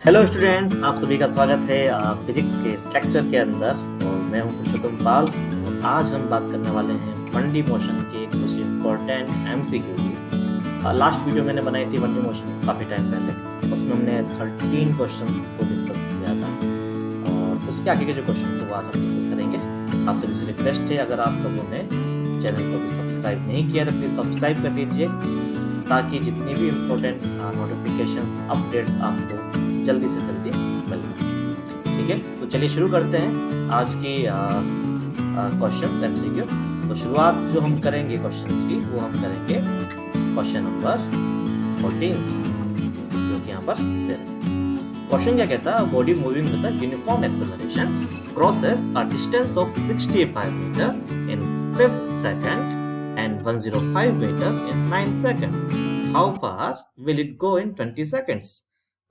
Hello students, आप सभी का स्वागत है फिजिक्स के इस लेक्चर के अंदर। और मैं हूं पुरुषोत्तम पाल और आज हम बात करने वाले हैं 1D मोशन के कुछ इम्पोर्टेंट एमसीक्यू की। लास्ट वीडियो मैंने बनाई थी 1D मोशन काफ़ी टाइम पहले, उसमें हमने 13 क्वेश्चंस को डिस्कस किया था और उसके आगे के जो क्वेश्चन है वो आज हम डिस्कस करेंगे। आप सभी से रिक्वेस्ट है, अगर आप लोगों ने चैनल को भी सब्सक्राइब नहीं किया तो प्लीज़ सब्सक्राइब कर लीजिए ताकि जितनी भी इम्पोर्टेंट नोटिफिकेशंस अपडेट्स आपको जल्दी से जल्दी मिल जाए। ठीक है, तो चलिए शुरू करते हैं आज की क्वेश्चंस एमसीक्यू। तो शुरुआत जो हम करेंगे क्वेश्चंस की वो हम करेंगे क्वेश्चन नंबर 14 से, जो कि यहाँ पर दे रहे हैं। क्वेश्चन क्या कहता है, body moving with a uniform acceleration crosses a distance of 65 meter in 5th second and 105 meter in 9 seconds. How far will it go in 20 seconds?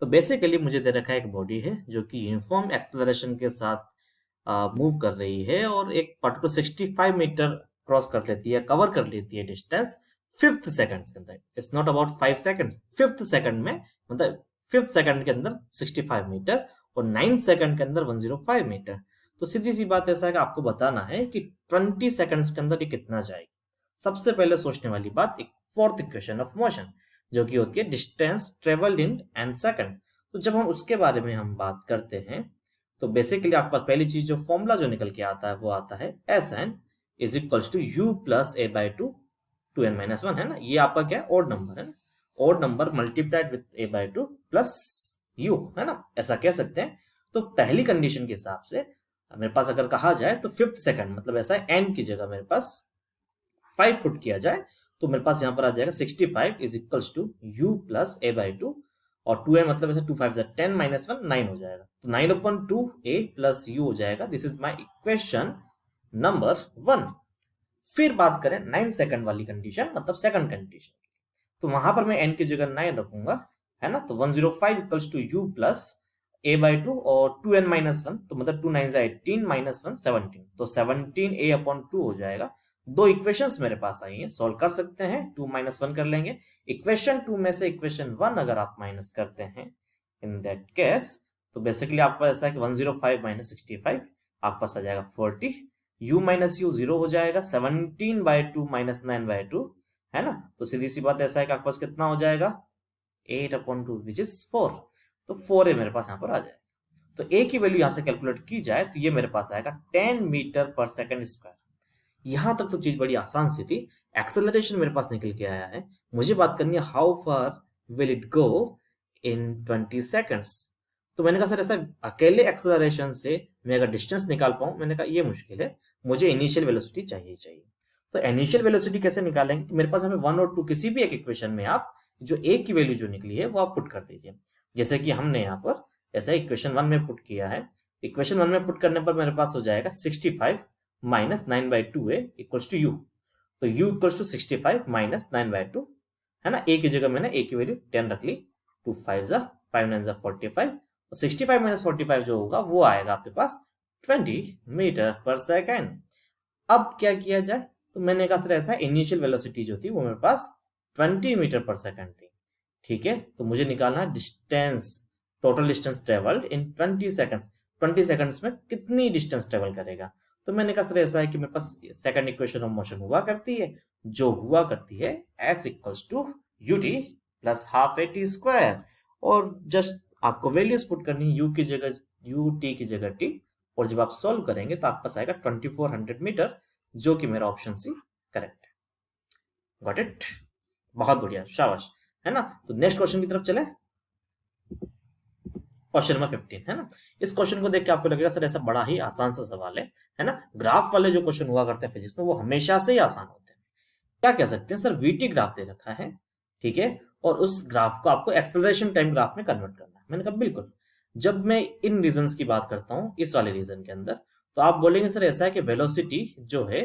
तो बेसिकली मुझे दे रखा है एक बॉडी है जो कि यूनिफॉर्म एक्सेलरेशन के साथ मूव कर रही है और एक पर्टिकुलर 65 मीटर क्रॉस कर लेती है, कवर कर लेती है डिस्टेंस 5th सेकंड के अंदर। It's not about 5 seconds, 5th second में, मतलब 5th सेकंड के अंदर 65 मीटर और 9th सेकंड के अंदर 105 मीटर। तो सीधी सी बात ऐसा है कि आपको बताना है कि 20 सेकंड्स के अंदर ये कितना जाएगी। सबसे पहले सोचने वाली बात एक फोर्थ इक्वेशन ऑफ मोशन जो कि होती है distance travelled in an second. तो जब हम उसके बारे में हम बात करते हैं तो बेसिकली आपके पास पहली चीज जो फॉर्मूला जो निकल के आता है वो आता है s n is equals to u plus a by two two n minus one, है ना। ये आपका क्या ओड नंबर है ना, odd number multiplied with a by two plus u, है ना, ऐसा कह सकते हैं। तो पहली कंडीशन के हिसाब से मेरे पास अगर कहा जाए तो 5th सेकंड, मतलब ऐसा है एन की जगह मेरे पास 5 पुट किया जाए तो मेरे पास यहाँ पर आ जाएगा 65 is equals to u plus a by two और 2n मतलब ऐसे 2 5 10 माइनस 1 9 हो जाएगा। तो 9/2 a प्लस यू हो जाएगा। This is my equation number 1। फिर बात करें 9 सेकंड वाली कंडीशन, मतलब सेकंड कंडीशन, तो वहां पर मैं n की जगह 9 रखूंगा, है ना। तो 105 equals to u plus a by two और 2n माइनस 1, तो मतलब 2 9 18 माइनस 1 17, तो 17a/2 हो जाएगा। दो इक्वेशंस मेरे पास आई हैं, सॉल्व कर सकते हैं, 2 माइनस 1 कर लेंगे। इक्वेशन 2 में से इक्वेशन 1 अगर आप माइनस करते हैं इन दैट केस तो बेसिकली आपके पास ऐसा है कि 105 माइनस 65 आपके पास आ जाएगा 40, u माइनस यू 0 हो जाएगा, 17/2 माइनस 9/2, है ना। तो सीधी सी बात ऐसा है कि आपके पास कितना हो जाएगा 8/2 विच इज 4, तो 4a मेरे पास यहाँ पर आ जाएगा। तो a की वैल्यू यहाँ से कैलकुलेट की जाए तो ये मेरे पास आएगा 10 मीटर पर सेकंड स्क्वायर। यहां तक तो चीज बड़ी आसान सी थी। एक्सेलरेशन मेरे पास निकल के आया है, मुझे बात करनी है how far will it go in 20 seconds. तो मैंने कहा सर ऐसा अकेले एक्सेलरेशन से मैं अगर डिस्टेंस निकाल पाऊं, मैंने कहा ये मुश्किल है, मुझे इनिशियल वेलोसिटी चाहिए। तो इनिशियल वेलोसिटी कैसे निकालेंगे, मेरे पास हमें 1 और 2 किसी भी एक इक्वेशन में आप जो ए की वैल्यू जो निकली है वो आप पुट कर दीजिए। जैसे कि हमने यहाँ पर ऐसा इक्वेशन 1 में पुट किया है। इक्वेशन 1 में पुट करने पर मेरे पास हो जाएगा 65 minus 9/2 a equals to u, तो u इक्वल्स टू 65 माइनस 9/2, है ना। a की जगह मैंने a की वैल्यू 10 रख ली, 2 5 5 9 45 और 65 माइनस 45 जो होगा वो आएगा आपके पास 20 मीटर पर सेकंड। अब क्या किया जाए, तो मैंने कहा सर ऐसा इनिशियल वेलोसिटी जो थी वो मेरे पास 20 मीटर पर सेकंड थी, ठीक है। तो मुझे निकालना है distance, total distance travelled in 20 seconds. 20 seconds में कितनी डिस्टेंस ट्रेवल करेगा। तो मैंने कहा सर ऐसा है कि मेरे पास सेकंड इक्वेशन ऑफ मोशन हुआ करती है, जो हुआ करती है s equals to ut plus half a t square, और जस्ट आपको वैल्यूज पुट करनी है, u की जगह u, t की जगह t, और जब आप सॉल्व करेंगे तो आपके पास आएगा 2400 मीटर, जो कि मेरा ऑप्शन सी करेक्ट है। गॉट इट, बहुत बढ़िया, शाबाश, है ना। तो नेक्स्ट क्वेश्चन की तरफ चले, क्वेश्चन नंबर 15, है ना। इस क्वेश्चन को देख के आपको लगेगा सर ऐसा बड़ा ही आसान सा सवाल है ना। ग्राफ वाले जो क्वेश्चन हुआ करते हैं फिजिक्स में वो हमेशा से ही आसान होते हैं। क्या कह सकते हैं सर, वीटी ग्राफ दे रखा है, ठीक है, और उस ग्राफ को आपको एक्सेलरेशन टाइम ग्राफ में कन्वर्ट करना है। मैंने कहा बिल्कुल। जब मैं इन रीजन की बात करता हूँ, इस वाले रीजन के अंदर, तो आप बोलेंगे सर ऐसा है कि वेलोसिटी जो है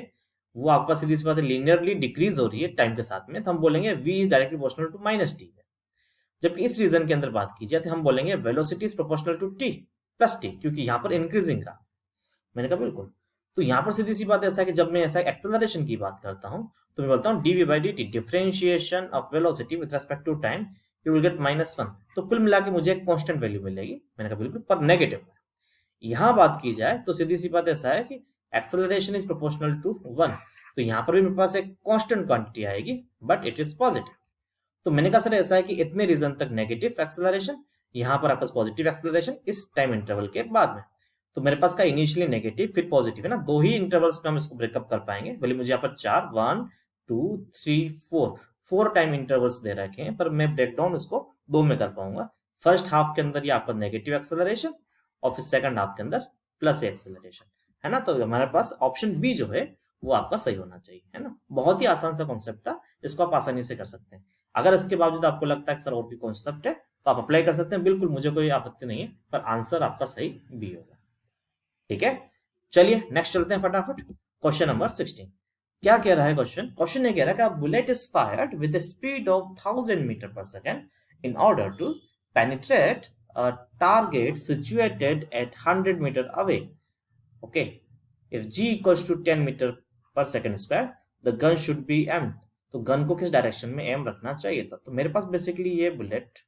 वो आपका सीधी सी बात है लीनियरली डिक्रीज हो रही है टाइम के साथ में, तो हम बोलेंगे v is directly proportional to minus t. जबकि इस रीजन के अंदर बात की जाए तो हम बोलेंगे velocity is proportional to t plus t, क्योंकि यहाँ पर इंक्रीजिंग ग्राफ। मैंने कहा बिल्कुल। तो यहाँ पर सीधी सी बात ऐसा है कि जब मैं ऐसा एक्सेलरेशन की बात करता हूँ तो मैं बोलता हूँ dv by dt differentiation of velocity with respect to time you will get -1। तो कुल मिला के मुझे एक कांस्टेंट वैल्यू मिलेगी। मैंने कहा बिल्कुल, पर नेगेटिव। यहाँ बात की जाए तो सीधी सी बात ऐसा है कि एक्सेलरेशन इज प्रोपोर्शनल टू 1, तो यहाँ पर भी मेरे पास एक कांस्टेंट क्वांटिटी आएगी, बट इट इज पॉजिटिव। तो मैंने कहा सर ऐसा है कि इतने रीजन तक नेगेटिव एक्सेलरेशन, यहाँ पर आपका पॉजिटिव एक्सेलरेशन इस टाइम इंटरवल के बाद में। तो मेरे पास का इनिशियली नेगेटिव फिर पॉजिटिव है ना, दो ही इंटरवल्स में हम इसको ब्रेकअप कर पाएंगे। बोले मुझे यहाँ पर 4 1 2 3 4 टाइम इंटरवल्स दे रखे हैं, पर मैं ब्रेक डाउन उसको 2 में कर पाऊंगा। फर्स्ट हाफ के अंदर ये आपका नेगेटिव एक्सेलरेशन और फिर सेकंड हाफ के अंदर प्लस एक्सेलरेशन, है ना। तो हमारे पास ऑप्शन बी जो है वो आपका सही होना चाहिए, है ना। बहुत ही आसान सा कॉन्सेप्ट था, इसको आप आसानी से कर सकते हैं। अगर इसके बावजूद आपको लगता है कि सर और भी कॉन्सेप्ट है तो आप अप्लाई कर सकते हैं, बिल्कुल मुझे कोई आपत्ति नहीं है, पर आंसर आपका सही बी होगा। ठीक है, चलिए नेक्स्ट चलते हैं फटाफट। क्वेश्चन नंबर 16 क्या कह रहा है क्वेश्चन ये कह रहा है कि a bullet is fired with a speed of 1000 meter per second in order to penetrate a target situated at 100 meter away. Okay, if g equals to 10 meter per second square, the gun should be aimed. तो gun को किस direction में M रखना चाहिए था। तो मेरे पास basically ये बुलेट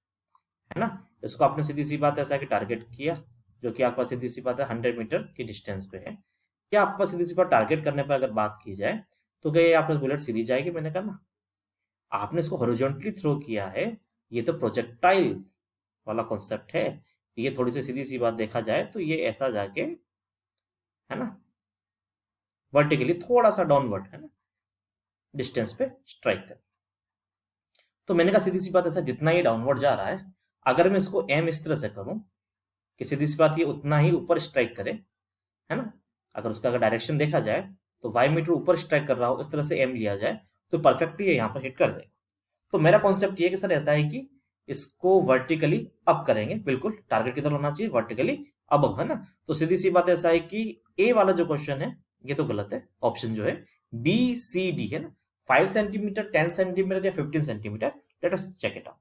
है ना, इसको आपने सीधी सी बात ऐसा कि टारगेट किया, जो कि आपका सीधी सी बात है 100 मीटर की डिस्टेंस पे है। क्या आपका सीधी सी बात टारगेट करने पर अगर बात की जाए तो क्या ये आपका बुलेट सीधी जाएगी। मैंने कहा ना, आपने इसको हॉरिजॉन्टली थ्रो किया है, ये तो प्रोजेक्टाइल वाला कॉन्सेप्ट है। ये थोड़ी सी सीधी सी बात देखा जाए तो ये ऐसा जाके, है ना, वर्टिकली थोड़ा सा डाउनवर्ड, है ना, डिस्टेंस पे स्ट्राइक कर। तो मैंने कहा सीधी सी बात ऐसा जितना ये डाउनवर्ड जा रहा है, अगर मैं इसको एम इस तरह से करूं कि सीधी सी बात ये उतना ही ऊपर स्ट्राइक करे, है ना। अगर उसका अगर डायरेक्शन देखा जाए तो वाई मीटर ऊपर स्ट्राइक कर रहा हो, इस तरह से एम लिया जाए तो परफेक्टली ये यहाँ पर हिट कर देगा। तो मेरा कॉन्सेप्ट ये कि सर ऐसा है कि इसको वर्टिकली अप करेंगे, बिल्कुल टारगेट किधर होना चाहिए, वर्टिकली अब, है ना। तो सीधी सी बात ऐसा है कि ए वाला जो क्वेश्चन है ये तो गलत है, ऑप्शन जो है बी सी डी है ना, 5 सेंटीमीटर 10 सेंटीमीटर या 15 centimeter, let us check it out.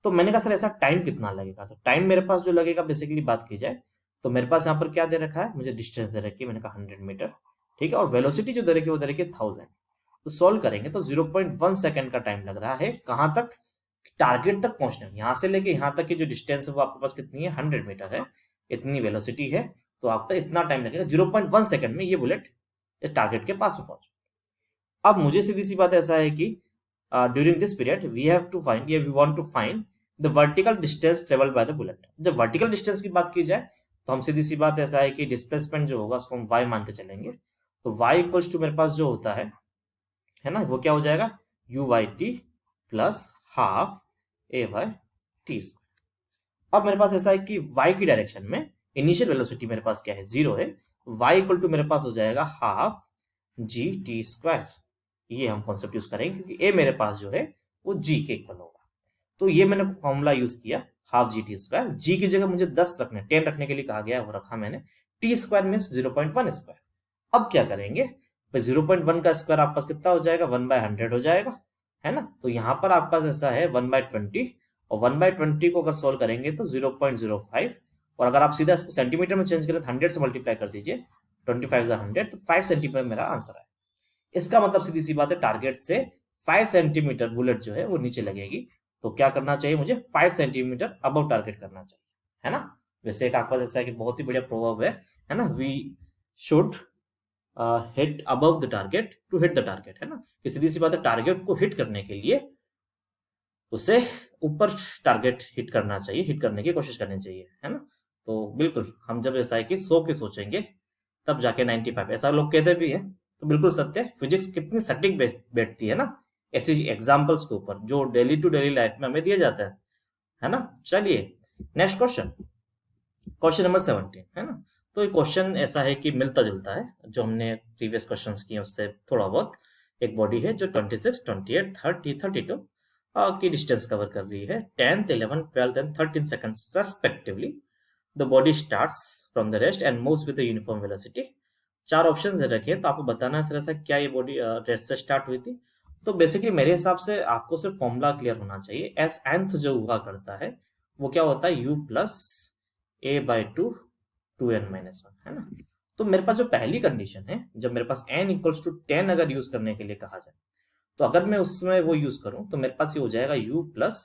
तो मैंने कहा सर ऐसा टाइम कितना लगेगा। तो टाइम मेरे पास जो लगेगा बेसिकली बात की जाए तो मेरे पास यहाँ पर क्या दे रखा है, मुझे डिस्टेंस दे रखी है, मैंने कहा 100 मीटर, ठीक है, और वेलोसिटी जो दे रखी है वो दे रखी है 1000। तो सॉल्व करेंगे तो 0.1 सेकंड का टाइम लग रहा है, कहां तक, टारगेट तक पहुंचने में। यहां से लेके यहां तक की जो डिस्टेंस है वो आपके पास कितनी है, 100 मीटर है, इतनी वेलोसिटी है, तो आपका इतना टाइम लगेगा। 0.1 सेकंड में ये बुलेट टारगेट के पास में पहुंच। अब मुझे सीधी सी बात ऐसा है कि during this period we have to find, we want to find the vertical distance travelled by the bullet. जब वर्टिकल डिस्टेंस की बात की जाए तो हम सीधी सी बात ऐसा है कि डिस्प्लेसमेंट जो होगा उसको हम y मान के चलेंगे। तो y इक्वल्स टू मेरे पास जो होता है ना, वो क्या हो जाएगा, u y t plus half a y t. अब मेरे पास ऐसा है कि y की डायरेक्शन में इनिशियल वेलोसिटी मेरे पास क्या है, 0 है, y इक्वल टू मेरे पास हो जाएगा हाफ जी टी स्क्वायर। ये हम कॉन्सेप्ट यूज करेंगे क्योंकि ए मेरे पास जो है वो g के इक्वल होगा। तो ये मैंने फॉर्मूला यूज किया, हाफ जी टी स्क्वायर। जी की जगह मुझे 10 रखने, 10 रखने के लिए कहा गया, वो रखा मैंने। T square means 0.1 square. अब क्या करेंगे, 0.1 का स्क्वायर आपके पास कितना हो जाएगा, 1/100 हो जाएगा, है ना। तो यहाँ पर आपके पास ऐसा है 1/20, और 1/20 को अगर सोल्व करेंगे तो 0.05, और अगर आप सीधा इसको सेंटीमीटर में चेंज करें तो 100 से मल्टीप्लाई कर दीजिए, 25 100, तो 5 सेंटीमीटर मेरा आंसर है। इसका मतलब सीधी सी बात है टारगेट से 5 सेंटीमीटर बुलेट जो है वो नीचे लगेगी। तो क्या करना चाहिए, मुझे 5 सेंटीमीटर अबव टारगेट करना चाहिए, है ना। वैसे एक आपका जैसा है कि बहुत ही बढ़िया प्रोवर्ब है ना, we should hit above the target to hit the target, है ना। कि सीधी सी बात है टारगेट को हिट करने के लिए उसे ऊपर टारगेट हिट करना चाहिए, हिट करने की कोशिश करनी चाहिए, है ना। तो बिल्कुल हम जब ऐसा है कि 100 की सोचेंगे तब जाके 95, ऐसा लोग कहते भी है, तो बिल्कुल सत्य है। फिजिक्स कितनी सटीक बैठती है ना ऐसी एग्जाम्पल्स के ऊपर जो डेली टू डेली लाइफ में हमें दिया जाता है ना। चलिए नेक्स्ट क्वेश्चन, क्वेश्चन नंबर 17, है ना। तो ये क्वेश्चन ऐसा है कि मिलता जुलता है जो हमने प्रीवियस क्वेश्चंस किए उससे थोड़ा बहुत। एक बॉडी है जो 26, 28, 30, 32 की डिस्टेंस कवर कर रही है, 10th, 11th, 12th and 13 seconds respectively. The body starts from the rest and moves with uniform velocity. 4 option दे रखे हैं, तो आपको बताना है सर ऐसा क्या ये बॉडी रेस्ट से स्टार्ट हुई थी। तो बेसिकली मेरे हिसाब से आपको सिर्फ फॉर्मूला क्लियर होना चाहिए। एस nth जो हुआ करता है वो क्या होता है, u प्लस a/2 2n - 1, है ना। तो मेरे पास जो पहली कंडीशन है, जब मेरे पास n इक्वल्स टू 10 अगर यूज करने के लिए कहा जाए, तो अगर मैं उसमें वो यूज करूं तो मेरे पास ये हो जाएगा u प्लस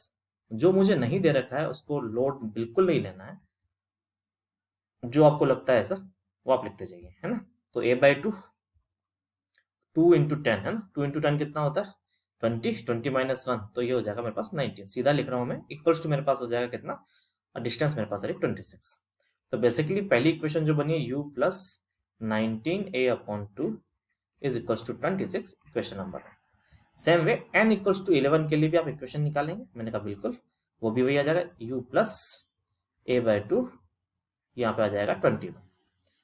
जो मुझे नहीं दे रखा है उसको लोड बिल्कुल नहीं लेना है, जो आपको लगता है ऐसा वो आप लिखते जाइए, है ना। तो a/2 2 इंटू 10 है ना, 2 इंटू 10 कितना होता है 20, 20 माइनस 1 तो ये हो जाएगा मेरे पास 19, सीधा लिख रहा हूँ मैं, इक्वल्स टू मेरे पास हो जाएगा कितना, डिस्टेंस मेरे पास है 26। तो बेसिकली पहली इक्वेशन जो बनी है u प्लस 19a/2 is equals to 26, equation number 1। Same way n equals to 11 के लिए भी आप इक्वेशन निकालेंगे, मैंने कहा बिल्कुल, वो भी वही आ जाएगा u प्लस a/2, यहाँ पे आ जाएगा 21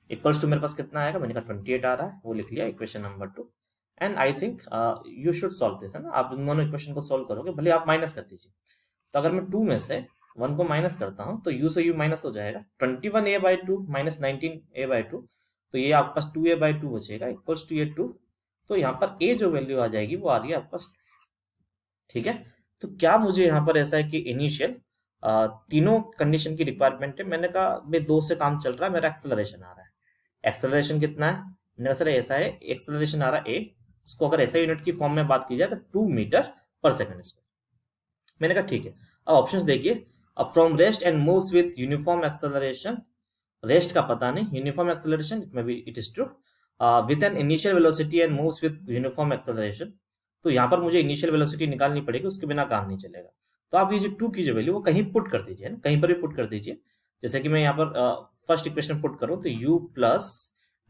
इक्वल्स टू मेरे पास कितना आएगा, मैंने कहा 28 आ रहा है, वो लिख लिया equation number 2। And I think you should solve this, है ना। आप इन दोनों इक्वेशन को सॉल्व करोगे, भले आप माइनस कर दीजिए। तो अगर मैं 2 में से 1 को माइनस करता हूँ तो u से u माइनस हो जाएगा, 21a/2 माइनस 19a/2, तो ये आपके पास 2a/2 बचेगा इक्वल्स टू ये 2। तो यहाँ पर a जो वैल्यू आ जाएगी वो आ रही है आपके पास, ठीक है। तो क्या मुझे यहाँ पर ऐसा है कि इनिशियल तीनों कंडीशन की रिक्वायरमेंट है, मैंने कहा भाई 2 से काम चल रहा है, मेरा एक्सेलरेशन आ रहा है, एक्सेलरेशन कितना है, मैंने कहा सर ऐसा है, एक्सेलरेशन आ रहा है a, इसको अगर ऐसा यूनिट की फॉर्म में बात की जाए तो 2 मीटर पर सेकंड स्क्वायर। मैंने कहा ठीक है, अब ऑप्शंस देखिए, अब from rest and moves with uniform acceleration, rest का पता नहीं, uniform acceleration may be it is true, with an initial velocity and moves with uniform acceleration, तो यहाँ पर मुझे इनिशियल वेलोसिटी निकालनी पड़ेगी, उसके बिना काम नहीं चलेगा। तो आप ये जो 2 की जो वैल्यू वो कहीं पुट कर दीजिए, कहीं पर भी पुट कर दीजिए। जैसे कि मैं यहाँ पर फर्स्ट इक्वेशन पुट करूँ तो u plus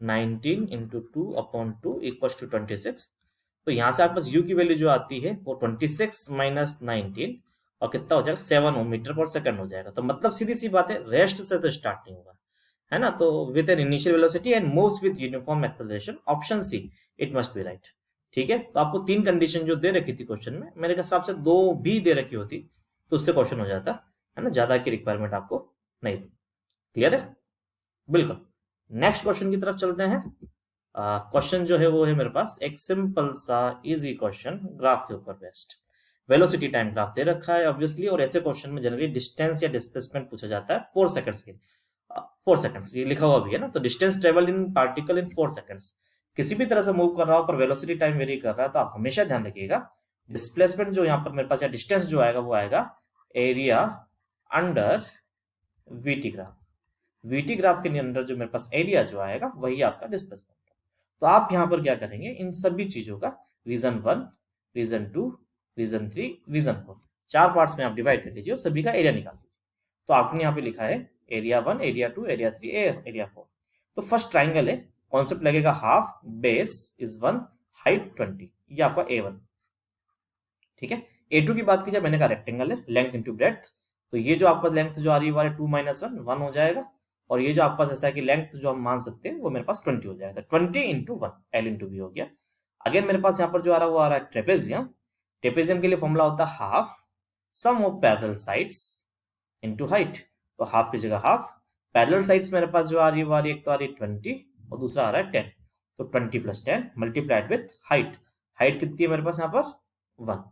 19 into 2/2 equals to 26। तो यहाँ से आपके पास u की वैल्यू जो आती है वो 26 माइनस 19 और कितना हो जाएगा 7 मीटर पर सेकंड हो जाएगा। तो मतलब सीधी सी बात है, रेस्ट से तो स्टार्ट नहीं होगा, है ना। तो with an initial velocity and moves with uniform acceleration, option see it must be right, ठीक है। तो आपको 3 कंडीशन जो दे रखी थी क्वेश्चन में, मेरे हिसाब से 2 भी दे रखी होती तो उससे क्वेश्चन हो जाता, है ना, ज्यादा की रिक्वायरमेंट आपको नहीं थी। क्लियर है, बिल्कुल। नेक्स्ट क्वेश्चन की तरफ चलते हैं। क्वेश्चन जो है वो है मेरे पास एक सिंपल सा इजी क्वेश्चन, ग्राफ के ऊपर बेस्ड, वेलोसिटी टाइम ग्राफ दे रखा है ऑब्वियसली, और ऐसे क्वेश्चन में जनरली डिस्टेंस या डिस्प्लेसमेंट पूछा जाता है 4 सेकंड्स के लिए। 4 सेकंड्स ये लिखा हुआ भी है ना, तो distance travel in particle in 4 seconds, किसी भी तरह से मूव कर रहा हो पर वेलोसिटी टाइम वेरी कर रहा है, तो आप हमेशा ध्यान रखिएगा डिस्प्लेसमेंट जो यहाँ पर मेरे पास या डिस्टेंस जो आएगा वो आएगा area under VT graph, VT graph के अंदर जो मेरे पास एरिया जो आएगा वही आपका डिस्प्लेसमेंट। तो आप यहाँ पर क्या करेंगे, इन सभी चीजों का reason 1, reason 2, reason 3, reason 4 4 parts में आप डिवाइड कर लीजिए और सभी का एरिया निकाल दीजिए। तो आपने यहाँ पे लिखा है एरिया 1, एरिया 2, एरिया 3, एरिया 4। तो फर्स्ट ट्राइंगल है, कॉन्सेप्ट लगेगा हाफ, बेस इज 1, हाइट 20, ये आपका A1, ठीक है। A2 की बात की जाए, मैंने कहा रेक्टेंगल है, लेंथ इंटू ब्रेड्थ, तो ये जो आपका लेंथ जो आ रही है 2 माइनस 1 1 हो जाएगा, और ये जो आपके पास ऐसा है कि लेंथ जो हम मान सकते हैं वो मेरे पास 20 हो जाएगा, 20 इंटू 1 L इंटू बी हो गया। अगेन मेरे पास यहाँ पर जो आ रहा है वो आ रहा है ट्रेपेजियम, ट्रेपेजियम के लिए फॉर्मूला होता है half sum of parallel sides into height, तो हाफ की जगह हाफ, पैरेलल साइड्स मेरे पास जो आ रही है वो आ रही है, एक तो आ रही है 20 और दूसरा आ रहा है 10, तो 20 plus 10 multiplied with height, height कितनी है मेरे पास यहाँ पर 1,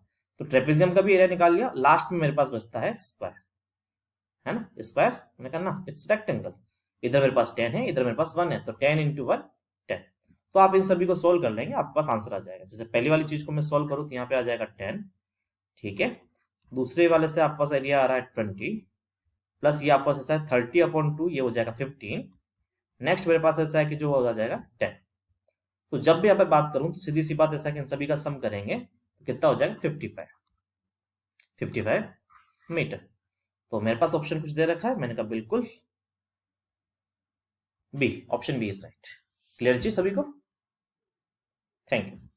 तो ट्रेपेजियम का भी एरिया निकाल लिया। लास्ट में मेरे पास बचता है स्क्वायर, है ना, स्क्वायर मैंने कहा ना इट्स रेक्टेंगल, इधर मेरे पास 10 है, इधर मेरे पास 1 है, तो 10 इंटू 1 10। तो आप इन सभी को सोल्व कर लेंगे, आपके पास आंसर आ जाएगा। जैसे पहली वाली चीज को मैं सोल्व करूँ तो यहाँ पे आ जाएगा 10, ठीक है। दूसरे वाले से आपके पास एरिया आ रहा है 20, प्लस ये आपके पास ऐसा है 30/2, ये हो जाएगा 15। नेक्स्ट मेरे पास ऐसा है कि जो हो जाएगा 10। तो जब भी यहाँ पे बात करूं तो सीधी सी बात ऐसा कि इन सभी का सम करेंगे तो कितना हो जाएगा 55 मीटर। तो मेरे पास ऑप्शन कुछ दे रखा है, मैंने कहा बिल्कुल B, option B is right. Clear जी सभी को, थैंक यू।